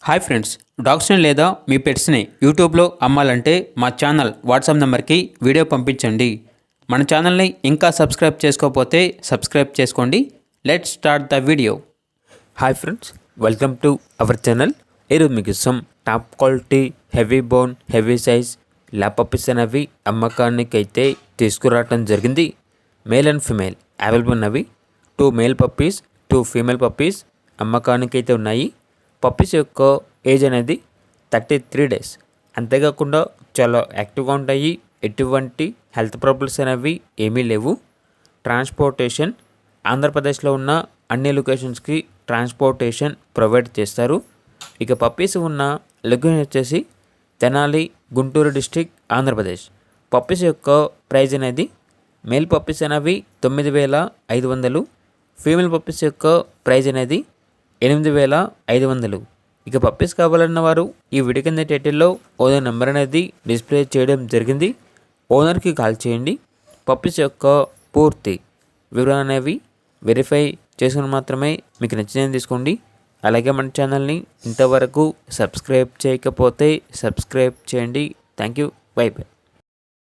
Hi friends, డాగ్స్ని లేదా మీ పెట్స్ని యూట్యూబ్లో అమ్మాలంటే మా ఛానల్ వాట్సాప్ నెంబర్కి వీడియో పంపించండి. మన ఛానల్ని ఇంకా సబ్స్క్రైబ్ చేసుకోకపోతే సబ్స్క్రైబ్ చేసుకోండి. Let's start the video. Hi friends, welcome to our channel. ఈరోజు మీకు top quality heavy bone heavy size lab puppies అనేవి అమ్మకానికి అయితే తీసుకురావడం జరిగింది. మేల్ అండ్ ఫిమేల్ అవైలబుల్ ఉన్నవి. 2 మేల్ పప్పీస్ 2 ఫీమేల్ పప్పీస్ అమ్మకానికి అయితే ఉన్నాయి. పప్పీస్ యొక్క ఏజ్ అనేది 33 డేస్. అంతేకాకుండా చాలా యాక్టివ్గా ఉంటాయి. ఎటువంటి హెల్త్ ప్రాబ్లమ్స్ అనేవి ఏమీ లేవు. ట్రాన్స్పోర్టేషన్ ఆంధ్రప్రదేశ్లో ఉన్న అన్ని లొకేషన్స్కి ట్రాన్స్పోర్టేషన్ ప్రొవైడ్ చేస్తారు. ఇక పప్పీస్ ఉన్న లొకేషన్ వచ్చేసి తెనాలి, గుంటూరు డిస్టిక్, ఆంధ్రప్రదేశ్. పప్పీస్ యొక్క ప్రైజ్ అనేది మేల్ పప్పీస్ అనేవి 9,500, ఫీమేల్ పప్పీస్ యొక్క ప్రైజ్ అనేది 8,500. ఇక పప్పీస్ కావాలన్న వారు ఈ వీడియో కింద టైటిల్లో ఓనర్ నెంబర్ అనేది డిస్ప్లే చేయడం జరిగింది. ఓనర్కి కాల్ చేయండి. పప్పీస్ యొక్క పూర్తి వివరాలు అనేవి వెరిఫై చేసుకుని మాత్రమే మీకు నచ్చినది తీసుకోండి. అలాగే మన ఛానల్ని ఇంతవరకు సబ్స్క్రైబ్ చేయకపోతే సబ్స్క్రైబ్ చేయండి. Thank you. By by.